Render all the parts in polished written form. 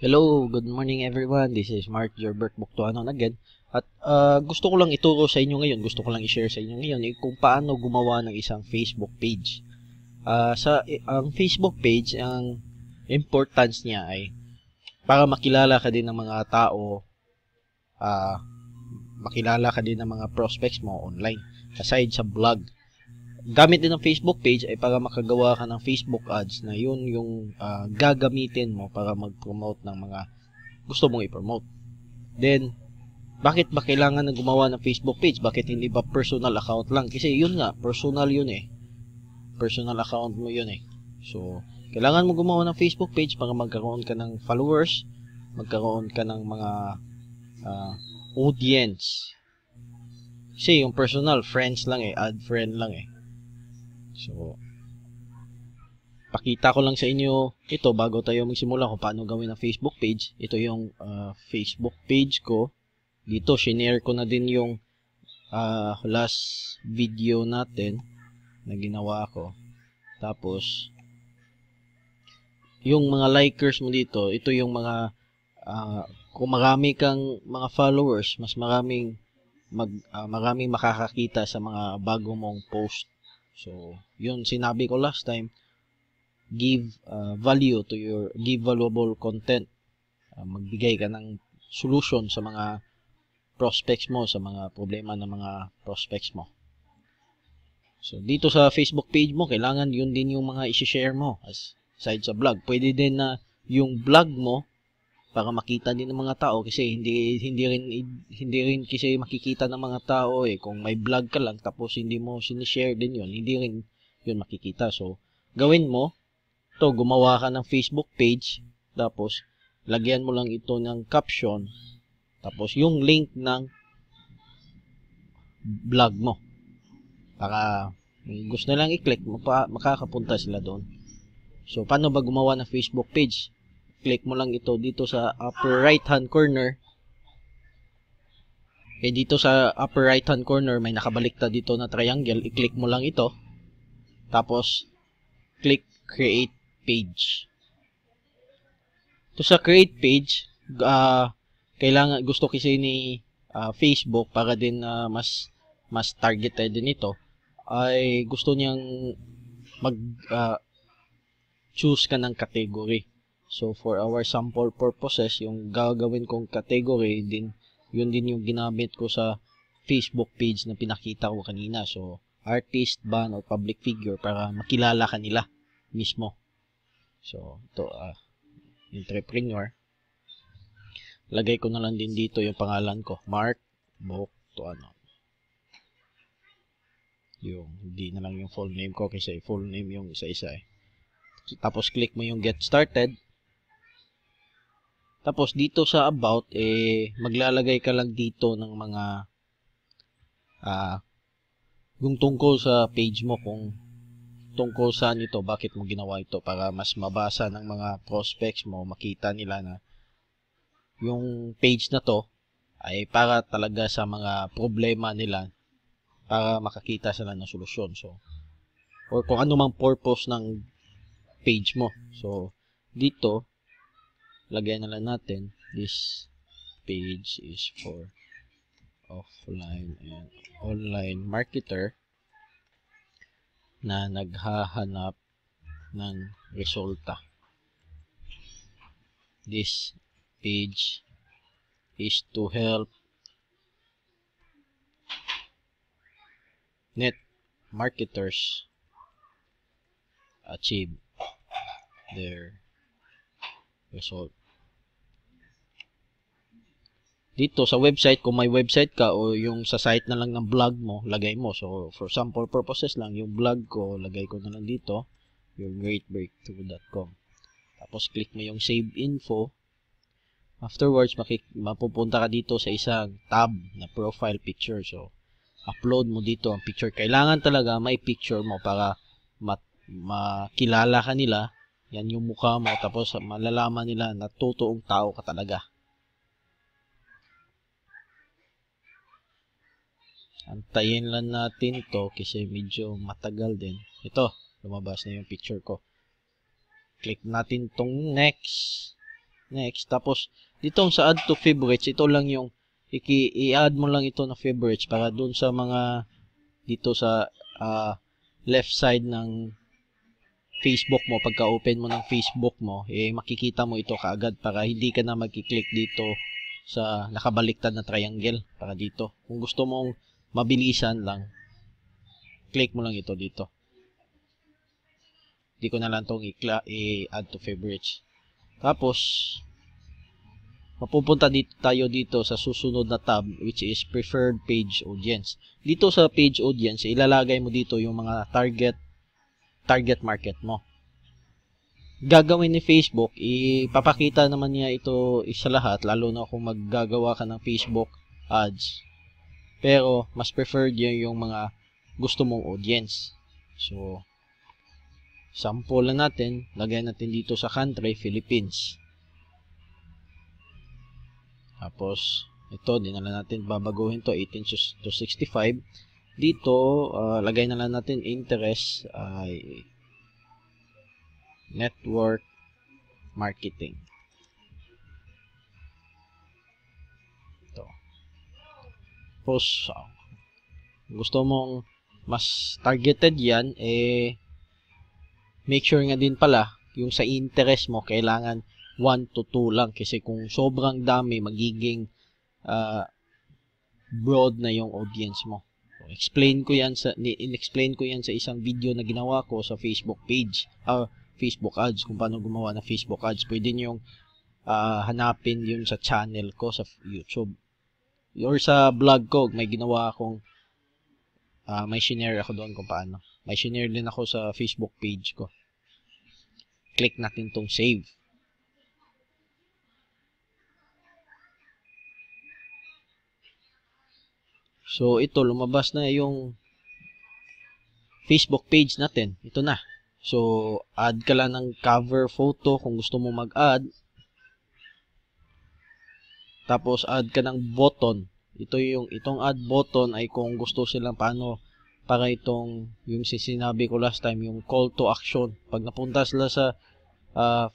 Hello, good morning everyone. This is Mark Gerbert Buktuanon again. At gusto ko lang ituro sa inyo ngayon, gusto ko lang i-share sa inyo ngayon kung paano gumawa ng isang Facebook page. Ang Facebook page, ang importance niya ay para makilala ka din ng mga tao, makilala ka din ng mga prospects mo online. Aside sa blog, gamit din ng Facebook page ay para makagawa ka ng Facebook ads na yun yung gagamitin mo para mag-promote ng mga gusto mong i-promote. Then, bakit ba kailangan na gumawa ng Facebook page? Bakit hindi ba personal account lang? Kasi yun nga, personal yun eh. Personal account mo yun eh. So, kailangan mo gumawa ng Facebook page para magkaroon ka ng followers, magkaroon ka ng mga audience. Kasi yung personal, friends lang eh, add friend lang eh. So, pakita ko lang sa inyo ito bago tayo magsimula kung paano gawin ang Facebook page. Ito yung Facebook page ko. Dito, shinare ko na din yung last video natin na ginawa ko. Tapos, yung mga likers mo dito, ito yung mga kung marami kang mga followers, mas maraming makakakita sa mga bago mong post. So, yun sinabi ko last time, give valuable content. Magbigay ka ng solution sa mga prospects mo, sa mga problema ng mga prospects mo. So, dito sa Facebook page mo, kailangan yun din yung mga i-share mo aside sa blog. Pwede din na yung blog mo para makita din ng mga tao kasi hindi rin kasi makikita ng mga tao eh kung may vlog ka lang tapos hindi mo sinishare din yun, hindi rin yun makikita. So gawin mo to, gumawa ka ng Facebook page, tapos lagyan mo lang ito ng caption, tapos yung link ng vlog mo para gusto na lang i-click, makakapunta sila doon. So paano ba gumawa ng Facebook page? Click mo lang ito dito sa upper right hand corner. Dito sa upper right hand corner may nakabaliktad dito na triangle. I-click mo lang ito. Tapos click create page. Ito sa create page, kailangan, gusto kasi ni Facebook para din mas targeted din ito, ay gusto niyang choose ka ng category. So, for our sample purposes, yung gagawin kong category, yun din yung ginamit ko sa Facebook page na pinakita ko kanina. So, artist, band, or public figure para makilala ka nila mismo. So, ito, entrepreneur. Lagay ko na lang din dito yung pangalan ko, Mark Buktuanon. Yung, hindi na lang yung full name ko kasi full name yung isa-isa eh. Tapos, click mo yung get started. Tapos dito sa about, maglalagay ka lang dito ng mga yung tungkol sa page mo, kung tungkol saan ito, bakit mo ginawa ito, para mas mabasa ng mga prospects mo, makita nila na yung page na to ay para talaga sa mga problema nila, para makakita sila ng solusyon. So, or kung ano mang purpose ng page mo. So, dito, lagyan na lang natin, this page is for offline and online marketer na naghahanap ng resulta. This page is to help net marketers achieve their result. Dito sa website, kung may website ka o yung sa site na lang ng blog mo, lagay mo. So, for sample purposes lang, yung blog ko, lagay ko na lang dito, yung greatbreakthrough.com. Tapos, click mo yung save info. Afterwards, mapupunta ka dito sa isang tab na profile picture. So, upload mo dito ang picture. Kailangan talaga may picture mo para makilala ka nila. Yan yung mukha mo, tapos malalaman nila na totoong tao ka talaga. Antayin lang natin to kasi medyo matagal din. Ito, lumabas na yung picture ko. Click natin tong next. Next. Tapos, dito sa add to favorites, ito lang yung i-add mo lang ito na favorites para dun sa mga dito sa left side ng Facebook mo, pagka-open mo ng Facebook mo, makikita mo ito kaagad para hindi ka na magki-click dito sa nakabaliktad na triangle para dito. Kung gusto mong mabilisan lang, click mo lang ito dito. Hindi ko na lang itong i-add to favorites. Tapos, mapupunta tayo dito sa susunod na tab, which is preferred page audience. Dito sa page audience, ilalagay mo dito yung mga target market mo. Gagawin ni Facebook, ipapakita naman niya ito isa lahat, lalo na kung maggagawa ka ng Facebook ads. Pero, mas preferred yung mga gusto mong audience. So, sample na natin, lagay natin dito sa country, Philippines. Tapos, ito, di na lang natin babaguhin to 18 to 65. Dito, lagay na lang natin interest ay network marketing. Ito. Tapos, gusto mong mas targeted yan, make sure nga din pala, yung sa interest mo, kailangan 1 to 2 lang. Kasi kung sobrang dami, magiging broad na yung audience mo. So, in-explain ko yan sa isang video na ginawa ko sa Facebook page, Facebook ads, kung paano gumawa ng Facebook ads. Pwede nyo hanapin yun sa channel ko sa YouTube. Or sa blog ko, may ginawa akong, may shinare ako doon kung paano. May shinare din ako sa Facebook page ko. Click natin tong save. So, ito, lumabas na yung Facebook page natin. Ito na. So, add ka lang ng cover photo kung gusto mo mag-add. Tapos, add ka ng button. Itong add button ay kung gusto silang paano para itong, yung sinabi ko last time, yung call to action. Pag napunta sila sa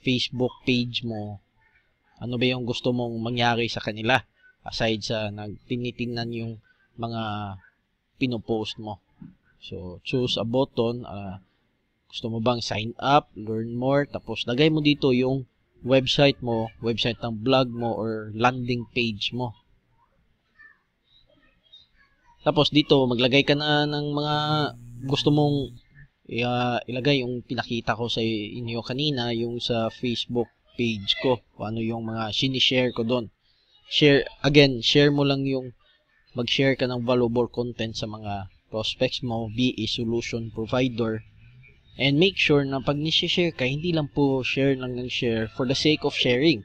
Facebook page mo, ano ba yung gusto mong mangyari sa kanila? Aside sa tinitingnan yung mga pinopost mo. So, choose a button. Gusto mo bang sign up, learn more, tapos lagay mo dito yung website mo, website ng blog mo, or landing page mo. Tapos dito, maglagay ka na ng mga gusto mong ilagay yung pinakita ko sa inyo kanina, yung sa Facebook page ko, kung ano yung mga sinishare ko doon. Share mo lang yung mag-share ka ng valuable content sa mga prospects mo, be a solution provider, and make sure na pag ni-share ka, hindi lang po share lang ng share for the sake of sharing.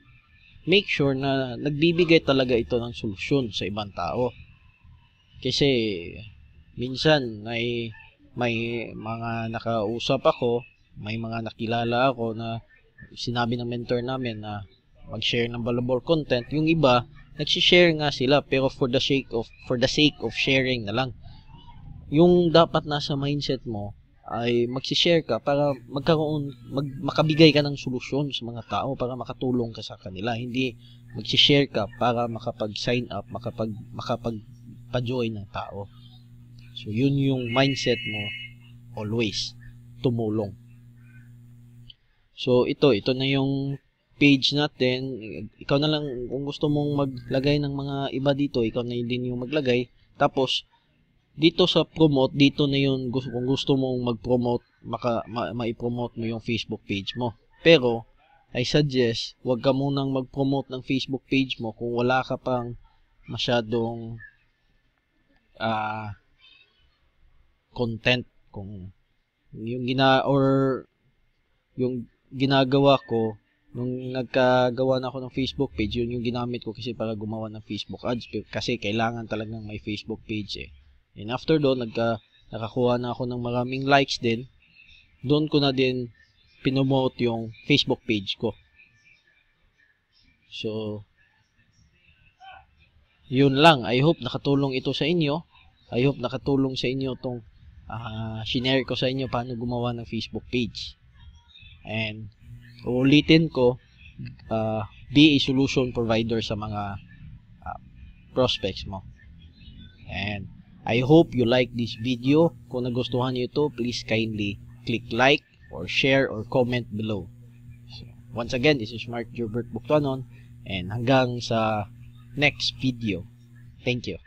Make sure na nagbibigay talaga ito ng solusyon sa ibang tao. Kasi minsan may mga nakausap ako, may mga nakilala ako na sinabi ng mentor namin na mag-share ng valuable content. Yung iba, nagsi-share nga sila pero for the sake of sharing na lang. Yung dapat nasa mindset mo ay magsi-share ka para makabigay ka ng solusyon sa mga tao, para makatulong ka sa kanila. Hindi magsi-share ka para makapag-sign up, makapag-join ng tao. So yun yung mindset mo, always tumulong. So ito na yung page natin. Ikaw na lang kung gusto mong maglagay ng mga iba dito, ikaw na din yung maglagay. Tapos dito sa promote, dito na yun kung gusto mong mag-promote, mai-promote mo yung Facebook page mo. Pero I suggest wag ka munang mag-promote ng Facebook page mo kung wala ka pang masyadong content. Kung yung yung ginagawa ko nung nagkagawa na ako ng Facebook page, yun yung ginamit ko kasi para gumawa ng Facebook ads, kasi kailangan talagang may Facebook page And after doon, nakakuha na ako ng maraming likes din. Doon ko na din pinomote yung Facebook page ko. So, yun lang. I hope nakatulong ito sa inyo. I hope nakatulong sa inyo itong shinare ko sa inyo paano gumawa ng Facebook page. And ulitin ko, be a solution provider sa mga prospects mo. And I hope you like this video. Kung nagustuhan niyo ito, please kindly click like or share or comment below. So, once again, this is Mark Gilbert Buctanon, and hanggang sa next video. Thank you.